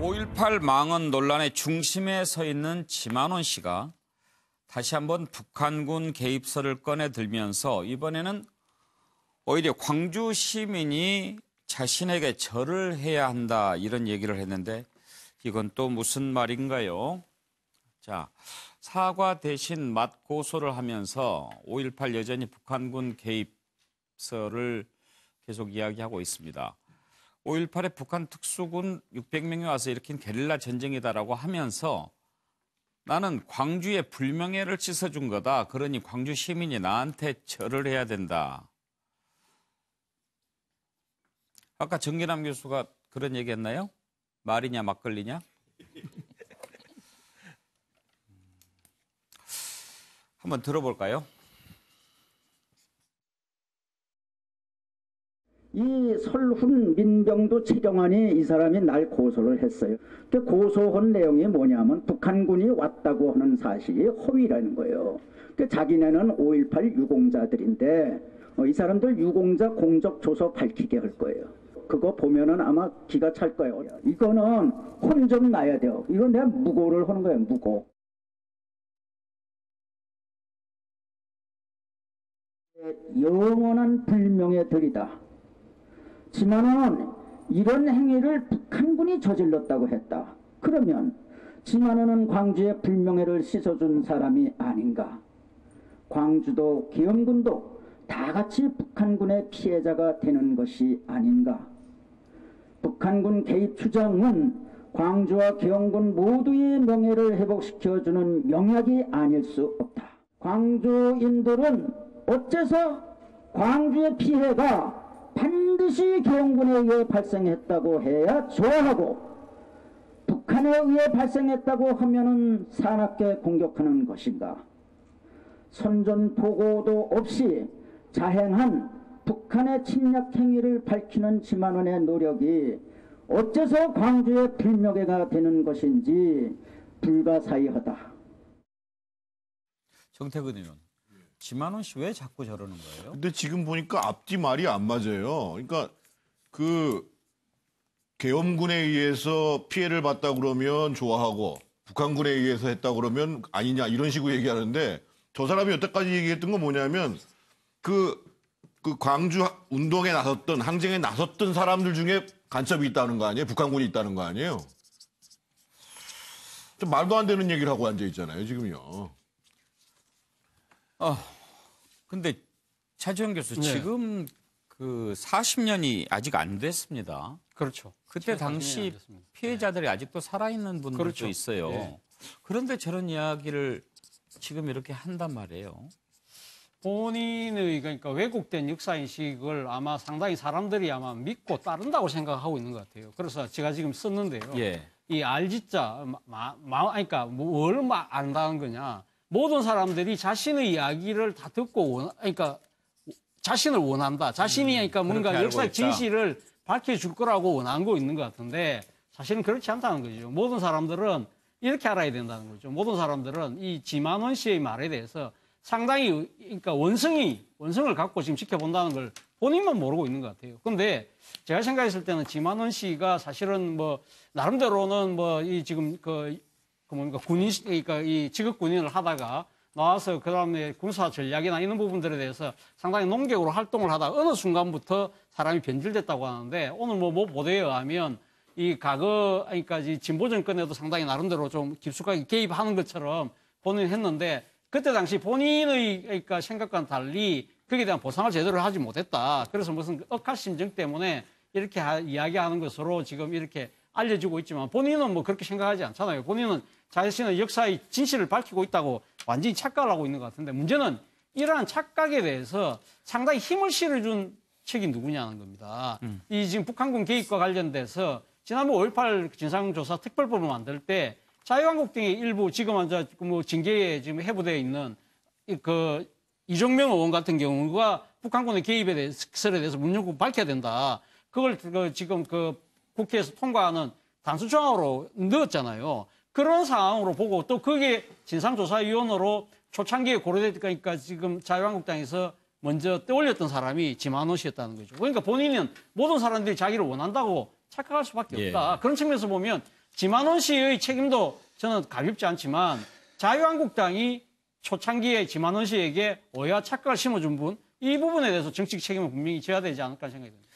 5.18 망언 논란의 중심에 서 있는 지만원 씨가 다시 한번 북한군 개입설을 꺼내들면서 이번에는 오히려 광주 시민이 자신에게 절을 해야 한다 이런 얘기를 했는데 이건 또 무슨 말인가요? 자, 사과 대신 맞고소를 하면서 5.18 여전히 북한군 개입설을 계속 이야기하고 있습니다. 5.18에 북한 특수군 600명이 와서 일으킨 게릴라 전쟁이다라고 하면서 나는 광주의 불명예를 씻어준 거다. 그러니 광주 시민이 나한테 절을 해야 된다. 아까 정기남 교수가 그런 얘기 했나요? 말이냐 막걸리냐? 한번 들어볼까요? 이 설훈 민병두 최경환이 이 사람이 날 고소를 했어요. 그 고소한 내용이 뭐냐면 북한군이 왔다고 하는 사실이 허위라는 거예요. 그 자기네는 5.18 유공자들인데 이 사람들 유공자 공적 조서 밝히게 할 거예요. 그거 보면은 아마 기가 찰 거예요. 이거는 혼 좀 나야 돼요. 이건 내가 무고를 하는 거예요. 무고. 영원한 불명예 들이다. 지만원은 이런 행위를 북한군이 저질렀다고 했다. 그러면 지만원은 광주의 불명예를 씻어준 사람이 아닌가. 광주도 계엄군도 다 같이 북한군의 피해자가 되는 것이 아닌가. 북한군 개입 주장은 광주와 계엄군 모두의 명예를 회복시켜주는 명약이 아닐 수 없다. 광주인들은 어째서 광주의 피해가 반드시 계엄군에 의해 발생했다고 해야 좋아하고 북한에 의해 발생했다고 하면은 사납게 공격하는 것인가. 선전포고도 없이 자행한 북한의 침략 행위를 밝히는 지만원의 노력이 어째서 광주의 불명예가 되는 것인지 불가사의하다. 정태근 의원. 지만원 씨 왜 자꾸 저러는 거예요? 근데 지금 보니까 앞뒤 말이 안 맞아요. 그러니까 그 계엄군에 의해서 피해를 봤다 그러면 좋아하고 북한군에 의해서 했다 그러면 아니냐 이런 식으로 얘기하는데 저 사람이 여태까지 얘기했던 건 뭐냐면 그 광주 운동에 나섰던 항쟁에 나섰던 사람들 중에 간첩이 있다는 거 아니에요? 북한군이 있다는 거 아니에요? 좀 말도 안 되는 얘기를 하고 앉아 있잖아요, 지금요. 근데 차지원 교수 네. 지금 그 40년이 아직 안 됐습니다. 그렇죠. 그때 당시 피해자들이 아직도 살아있는 분들도 그렇죠. 있어요. 네. 그런데 저런 이야기를 지금 이렇게 한단 말이에요. 본인의 그러니까 왜곡된 역사인식을 아마 상당히 사람들이 아마 믿고 따른다고 생각하고 있는 것 같아요. 그래서 제가 지금 썼는데요. 예. 이 알지자, 그러니까 뭘 안다는 거냐. 모든 사람들이 자신의 이야기를 다 듣고 그러니까 자신을 원한다. 자신이 그러니까 뭔가 역사의 진실을 밝혀줄 거라고 원하고 있는 것 같은데 사실은 그렇지 않다는 거죠. 모든 사람들은 이렇게 알아야 된다는 거죠. 모든 사람들은 이 지만원 씨의 말에 대해서 상당히 그러니까 원성을 갖고 지금 지켜본다는 걸 본인만 모르고 있는 것 같아요. 그런데 제가 생각했을 때는 지만원 씨가 사실은 뭐 나름대로는 뭐 이 지금 뭔가 그러니까 이 직업 군인을 하다가 나와서 그다음에 군사 전략이나 이런 부분들에 대해서 상당히 농객으로 활동을 하다가 어느 순간부터 사람이 변질됐다고 하는데 오늘 뭐 보도에 의하면 이 과거 그러니까 이 진보 정권에도 상당히 나름대로 좀 깊숙하게 개입하는 것처럼 본인이 했는데 그때 당시 본인의 그러니까 생각과는 달리 거기에 대한 보상을 제대로 하지 못했다. 그래서 무슨 억할 심정 때문에 이렇게 이야기하는 것으로 지금 이렇게 알려지고 있지만 본인은 뭐 그렇게 생각하지 않잖아요. 본인은 자신의 역사의 진실을 밝히고 있다고 완전히 착각을 하고 있는 것 같은데 문제는 이러한 착각에 대해서 상당히 힘을 실어준 책이 누구냐는 겁니다. 이 지금 북한군 개입과 관련돼서 지난번 5.18 진상조사 특별법을 만들 때 자유한국당의 일부 지금 완전 뭐 징계에 지금 해부되어 있는 그 이정명 의원 같은 경우가 북한군의 개입에 대해서 문제를 밝혀야 된다. 그걸 지금 국회에서 통과하는 단수조항으로 넣었잖아요. 그런 상황으로 보고 또 그게 진상조사위원으로 초창기에 고려됐으니까 지금 자유한국당에서 먼저 떠올렸던 사람이 지만원 씨였다는 거죠. 그러니까 본인은 모든 사람들이 자기를 원한다고 착각할 수밖에 없다. 그런 측면에서 보면 지만원 씨의 책임도 저는 가볍지 않지만 자유한국당이 초창기에 지만원 씨에게 오해와 착각을 심어준 분, 이 부분에 대해서 정치적 책임을 분명히 져야 되지 않을까 생각이 듭니다.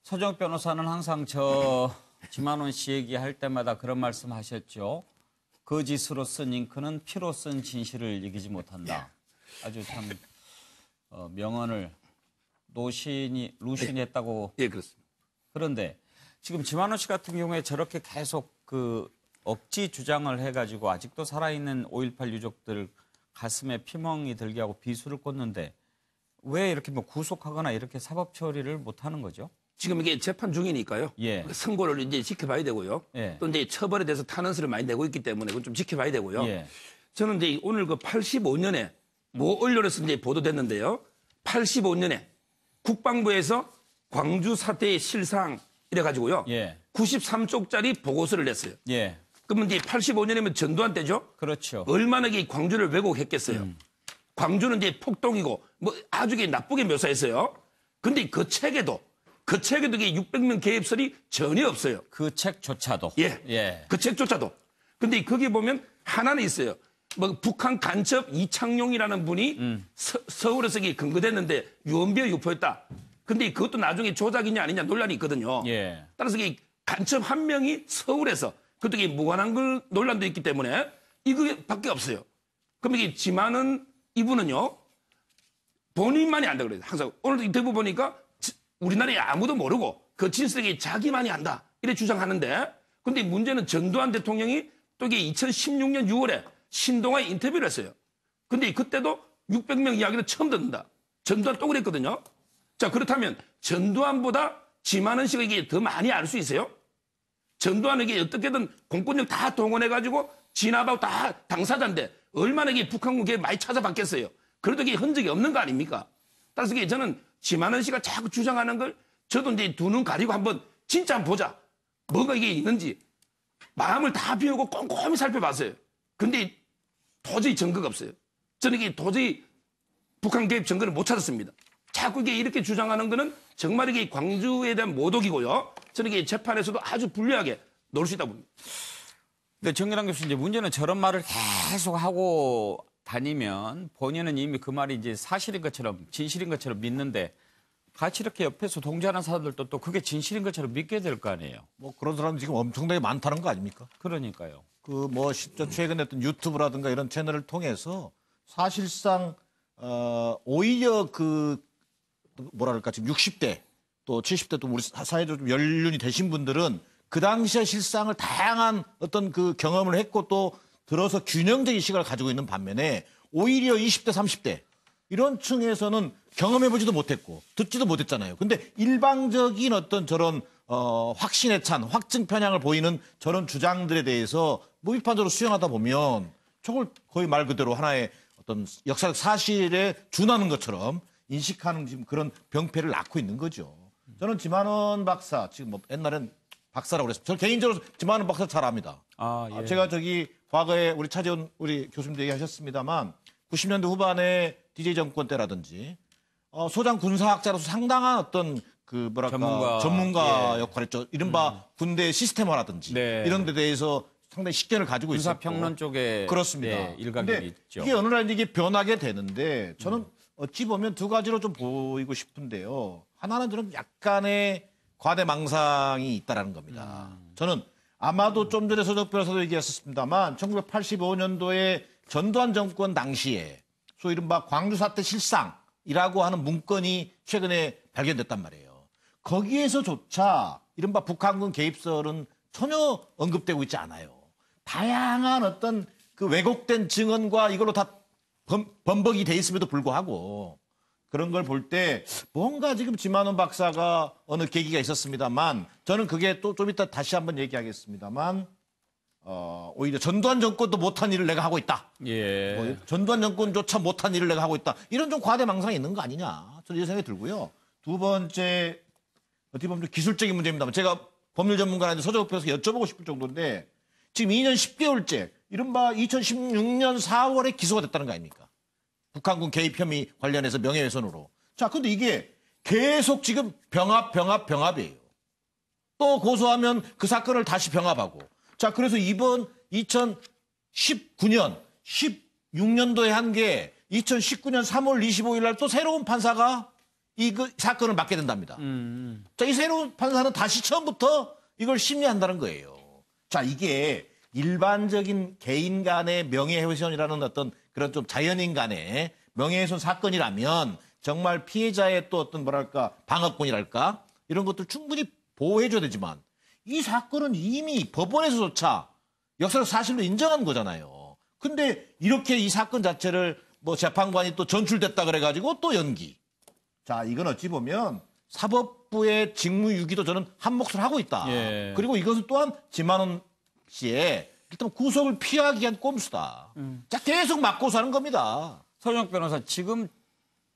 서정욱 변호사는 항상 지만원 씨 얘기할 때마다 그런 말씀하셨죠. 거짓으로 쓴 잉크는 피로 쓴 진실을 이기지 못한다. 아주 참 명언을 루신이 했다고. 예, 그렇습니다. 그런데 지금 지만원 씨 같은 경우에 저렇게 계속 억지 주장을 해가지고 아직도 살아있는 5.18 유족들 가슴에 피멍이 들게 하고 비수를 꽂는데 왜 이렇게 구속하거나 이렇게 사법 처리를 못하는 거죠? 지금 이게 재판 중이니까요. 예. 선고를 이제 지켜봐야 되고요. 예. 또 이제 처벌에 대해서 탄원서를 많이 내고 있기 때문에 그건 좀 지켜봐야 되고요. 예. 저는 이제 오늘 85년에 모 언론에서 이제 보도됐는데요. 85년에 국방부에서 광주 사태의 실상 이래가지고요. 예. 93쪽짜리 보고서를 냈어요. 예. 그러면 이제 85년이면 전두환 때죠. 그렇죠. 얼마나 이 광주를 왜곡했겠어요. 광주는 이제 폭동이고 뭐 아주 나쁘게 묘사했어요. 근데 그 책에도 이게 600명 개입설이 전혀 없어요. 그 책조차도. 예. 그 책조차도. 근데 거기 보면 하나는 있어요. 뭐 북한 간첩 이창용이라는 분이 서울에서 이게 근거됐는데 유언비어 유포했다. 근데 그것도 나중에 조작이냐 아니냐 논란이 있거든요. 예. 따라서 이 간첩 한 명이 서울에서 그것도 이게 무관한 걸 논란도 있기 때문에 이거밖에 없어요. 그럼 이게 지만은 이분은요 본인만이 안다 그래요. 항상 오늘 인터뷰 보니까 우리나라에 아무도 모르고 그 진술이 자기만이 안다 이렇게 주장하는데 근데 문제는 전두환 대통령이 또 이게 2016년 6월에 신동아에 인터뷰를 했어요. 근데 그때도 600명 이야기를 처음 듣는다. 전두환 또 그랬거든요. 자 그렇다면 전두환보다 지만은 씨가 이게 더 많이 알 수 있어요? 전두환에게 어떻게든 공권력 다 동원해가지고 진압하고 다 당사자인데 얼마나 이게 북한군 게 많이 찾아봤겠어요. 그래도 이게 흔적이 없는 거 아닙니까? 따라서 이게 저는 지만은 씨가 자꾸 주장하는 걸 저도 이제 두 눈 가리고 한번 진짜 한번 보자. 뭐가 이게 있는지 마음을 다 비우고 꼼꼼히 살펴봤어요. 근데 도저히 증거가 없어요. 저는 이게 도저히 북한 개입 증거를 못 찾았습니다. 자꾸 이게 이렇게 주장하는 거는 정말 이게 광주에 대한 모독이고요. 저는 이게 재판에서도 아주 불리하게 놓을 수 있다고 봅니다. 근데 정일환 교수 이제 문제는 저런 말을 계속 하고 다니면 본인은 이미 그 말이 이제 사실인 것처럼 진실인 것처럼 믿는데 같이 이렇게 옆에서 동조하는 사람들도 또 그게 진실인 것처럼 믿게 될 거 아니에요. 뭐 그런 사람 지금 엄청나게 많다는 거 아닙니까? 그러니까요. 심지어 최근에 어떤 유튜브라든가 이런 채널을 통해서 사실상 오히려 뭐랄까 지금 60대 또 70대 또 우리 사회적으로 좀 연륜이 되신 분들은 그 당시의 실상을 다양한 어떤 그 경험을 했고 또 들어서 균형적인 시각을 가지고 있는 반면에 오히려 20대 30대 이런 층에서는 경험해보지도 못했고 듣지도 못했잖아요. 근데 일방적인 어떤 저런 확신에 찬 확증 편향을 보이는 저런 주장들에 대해서 무비판적으로 수용하다 보면 저걸 거의 말 그대로 하나의 어떤 역사적 사실에 준하는 것처럼 인식하는 지금 그런 병폐를 낳고 있는 거죠. 저는 지만원 박사, 지금 뭐 옛날엔 박사라고 그랬습니다. 저는 개인적으로 지만원 박사 잘 압니다. 예. 제가 과거에 우리 차재원 우리 교수님도 얘기하셨습니다만 90년대 후반에 DJ 정권 때라든지 소장 군사학자로서 상당한 어떤 전문가 예. 역할을 했죠. 이른바 군대 시스템화라든지 네. 이런 데 대해서 상당히 식견을 가지고 있었고. 군사평론 쪽에 그렇습니다. 예, 일각이 근데 있죠. 이게 어느 날 이게 변하게 되는데 저는 어찌 보면 두 가지로 좀 보이고 싶은데요. 하나는 저는 약간의 과대망상이 있다라는 겁니다. 저는 아마도 좀 전에 서정욱 변호사도 얘기했었습니다만 1985년도에 전두환 정권 당시에 소위 이른바 광주 사태 실상이라고 하는 문건이 최근에 발견됐단 말이에요. 거기에서조차 이른바 북한군 개입설은 전혀 언급되고 있지 않아요. 다양한 어떤 그 왜곡된 증언과 이걸로 다 범벅이 돼 있음에도 불구하고 그런 걸 볼 때 뭔가 지금 지만원 박사가 어느 계기가 있었습니다만 저는 그게 또 좀 이따 다시 한번 얘기하겠습니다만 오히려 전두환 정권도 못한 일을 내가 하고 있다. 예. 뭐 전두환 정권조차 못한 일을 내가 하고 있다. 이런 좀 과대망상이 있는 거 아니냐. 저는 이런 생각이 들고요. 두 번째 어떻게 보면 좀 기술적인 문제입니다만 제가 법률 전문가한테 서정욱 변호사에게 여쭤보고 싶을 정도인데 지금 2년 10개월째 이른바 2016년 4월에 기소가 됐다는 거 아닙니까? 북한군 개입 혐의 관련해서 명예훼손으로. 자, 근데 이게 계속 지금 병합이에요. 또 고소하면 그 사건을 다시 병합하고. 자, 그래서 이번 2019년, 16년도에 한 게 2019년 3월 25일 날 또 새로운 판사가 이 사건을 맡게 된답니다. 자, 이 새로운 판사는 다시 처음부터 이걸 심리한다는 거예요. 자, 이게 일반적인 개인 간의 명예훼손이라는 어떤 그런 좀 자연인 간의 명예훼손 사건이라면 정말 피해자의 또 어떤 뭐랄까 방어권이랄까 이런 것들 충분히 보호해줘야 되지만 이 사건은 이미 법원에서조차 역사적 사실로 인정한 거잖아요. 근데 이렇게 이 사건 자체를 뭐 재판관이 또 전출됐다 그래가지고 또 연기. 자, 이건 어찌 보면 사법부의 직무유기도 저는 한 몫을 하고 있다. 예. 그리고 이것은 또한 지만원 씨의 일단 구속을 피하기 위한 꼼수다. 자, 계속 맞고사는 겁니다. 서준혁 변호사, 지금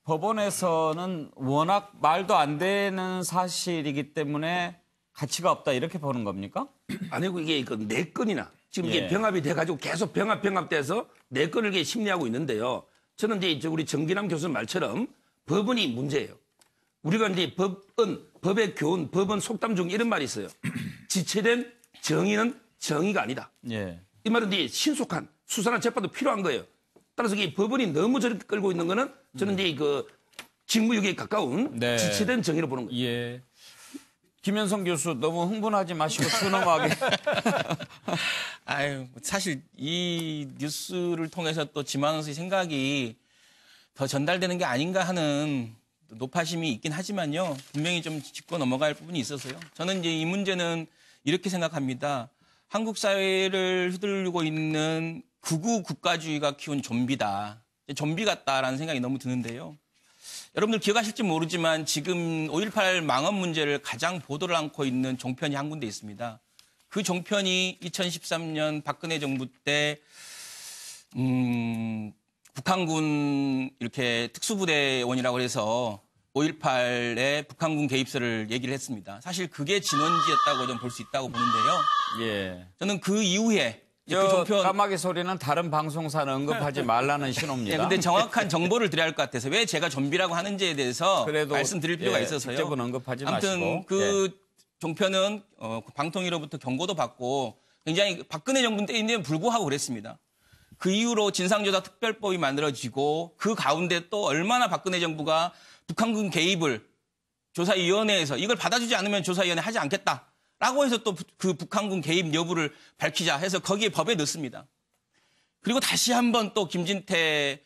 법원에서는 워낙 말도 안 되는 사실이기 때문에 가치가 없다 이렇게 보는 겁니까? 아니고 이게 그 4건이나 지금 이게 예. 병합이 돼가지고 계속 병합돼서 4건을 이게 심리하고 있는데요. 저는 이제 우리 정기남 교수 말처럼 법원이 문제예요. 우리가 이제 법의 교훈, 법원 속담 중 이런 말이 있어요. 지체된 정의는 정의가 아니다. 예. 이 말은 이제 신속한 수사나 재판도 필요한 거예요. 따라서 이 법원이 너무 저렇게 끌고 있는 거는 저는 이제 그 직무유기에 가까운 네. 지체된 정의로 보는 거예요. 예. 김현성 교수 너무 흥분하지 마시고 순엄하게. 아유, 사실 이 뉴스를 통해서 또 지만원 씨의 생각이 더 전달되는 게 아닌가 하는 노파심이 있긴 하지만요. 분명히 좀 짚고 넘어갈 부분이 있어서요. 저는 이제 이 문제는 이렇게 생각합니다. 한국 사회를 휘둘르고 있는 극우 국가주의가 키운 좀비다. 좀비 같다라는 생각이 너무 드는데요. 여러분들 기억하실지 모르지만 지금 5.18 망언 문제를 가장 보도를 않고 있는 종편이 한 군데 있습니다. 그 종편이 2013년 박근혜 정부 때 북한군 이렇게 특수부대원이라고 해서 5.18에 북한군 개입설을 얘기를 했습니다. 사실 그게 진원지였다고 좀 볼 수 있다고 보는데요. 예. 저는 그 이후에 그 저 종편 까마귀 소리는 다른 방송사는 언급하지 말라는 신호입니다. 네, 근데 정확한 정보를 드려야 할 것 같아서 왜 제가 좀비라고 하는지에 대해서 그래도 말씀드릴 필요가 예, 있어서요. 직접은 언급하지 아무튼 마시고. 그 종편은 방통위로부터 경고도 받고 굉장히 박근혜 정부 때인데도 불구하고 그랬습니다. 그 이후로 진상조사 특별법이 만들어지고 그 가운데 또 얼마나 박근혜 정부가 북한군 개입을 조사위원회에서 이걸 받아주지 않으면 조사위원회 하지 않겠다라고 해서 또 그 북한군 개입 여부를 밝히자 해서 거기에 법에 넣습니다. 그리고 다시 한번 또 김진태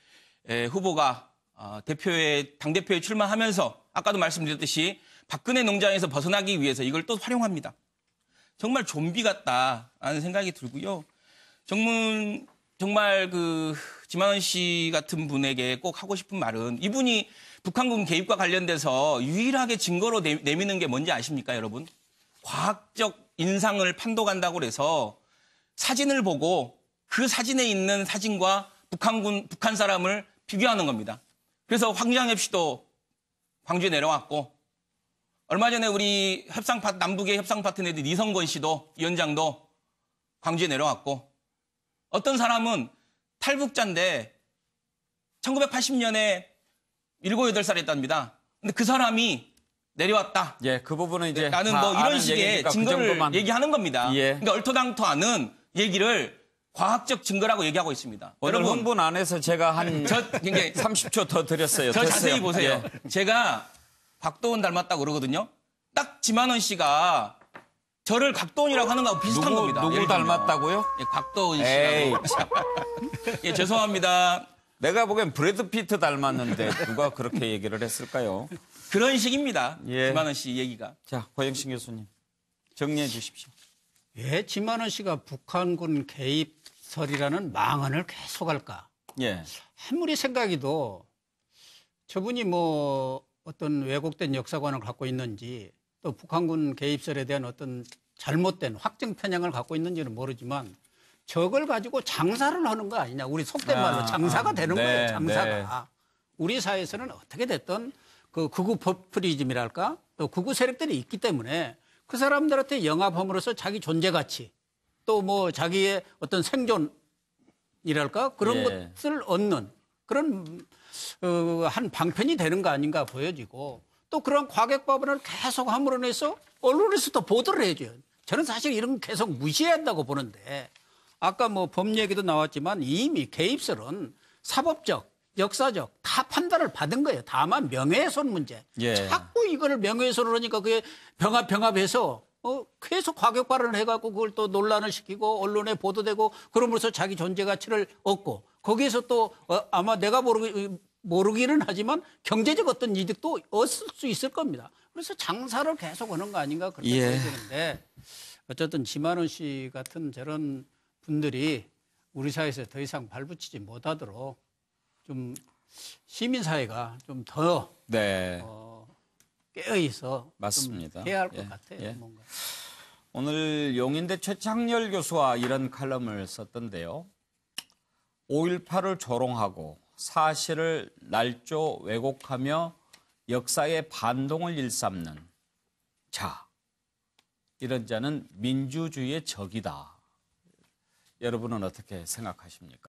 후보가 당대표에 출마하면서 아까도 말씀드렸듯이 박근혜 농장에서 벗어나기 위해서 이걸 또 활용합니다. 정말 좀비 같다라는 생각이 들고요. 정말 그 지만원 씨 같은 분에게 꼭 하고 싶은 말은 이분이 북한군 개입과 관련돼서 유일하게 증거로 내미는 게 뭔지 아십니까, 여러분? 과학적 인상을 판독한다고 해서 사진을 보고 그 사진에 있는 사진과 북한 사람을 비교하는 겁니다. 그래서 황장엽 씨도 광주에 내려왔고 얼마 전에 우리 남북의 협상 파트너들 이성건 씨도 위원장도 광주에 내려왔고 어떤 사람은 탈북자인데 1980년에 7, 8살이었답니다. 근데 그 사람이 내려왔다. 예, 그 부분은 이제 나는 다 뭐 이런 아는 식의 얘기니까 그 증거를 정도만. 얘기하는 겁니다. 예. 그러니까 얼토당토하는 얘기를 과학적 증거라고 얘기하고 있습니다. 오늘 여러분, 흥분 안 해서 제가 한 굉장히 30초 더 드렸어요. 저 됐어요. 자세히 보세요. 예. 제가 박도원 닮았다고 그러거든요. 딱 지만원 씨가 저를 각도원이라고 하는 거하고 비슷한 겁니다. 누구 예를 들면. 닮았다고요? 예, 곽도원 에이, 씨라고. 예, 죄송합니다. 내가 보기엔 브래드 피트 닮았는데 누가 그렇게 얘기를 했을까요? 그런 식입니다. 예. 지만원 씨 얘기가. 자, 고영신 교수님 정리해 주십시오. 왜 지만원 씨가 북한군 개입설이라는 망언을 계속할까? 예, 아무리 생각해도 저분이 뭐 어떤 왜곡된 역사관을 갖고 있는지 또 북한군 개입설에 대한 어떤 잘못된 확증 편향을 갖고 있는지는 모르지만 저걸 가지고 장사를 하는 거 아니냐. 우리 속된 말로 장사가 되는 네, 거예요. 장사가. 네. 우리 사회에서는 어떻게 됐든 그 극우 포퓰리즘이랄까 또 극우 세력들이 있기 때문에 그 사람들한테 영합함으로써 자기 존재 가치 또 뭐 자기의 어떤 생존이랄까 그런 예. 것을 얻는 그런 한 방편이 되는 거 아닌가 보여지고 또 그런 과격 발언을 계속 함으로 해서 언론에서도 보도를 해줘요. 저는 사실 이런 거 계속 무시해야 한다고 보는데 아까 뭐 법 얘기도 나왔지만 이미 개입설은 사법적, 역사적 다 판단을 받은 거예요. 다만 명예훼손 문제. 예. 자꾸 이거를 명예훼손을 하니까 그게 병합해서 계속 과격 발언을 해갖고 그걸 또 논란을 시키고 언론에 보도되고 그러면서 자기 존재 가치를 얻고 거기에서 또 아마 내가 모르기는 하지만 경제적 어떤 이득도 얻을 수 있을 겁니다. 그래서 장사를 계속 하는 거 아닌가 그렇게 예. 보여지는데 어쨌든 지만원 씨 같은 저런 분들이 우리 사회에서 더 이상 발붙이지 못하도록 좀 시민사회가 좀 더 네. 깨어있어 맞습니다. 좀 해야 할 것 예. 같아요. 예. 뭔가. 오늘 용인대 최창렬 교수와 이런 칼럼을 썼던데요. 5.18을 조롱하고 사실을 날조 왜곡하며 역사의 반동을 일삼는 자, 이런 자는 민주주의의 적이다. 여러분은 어떻게 생각하십니까?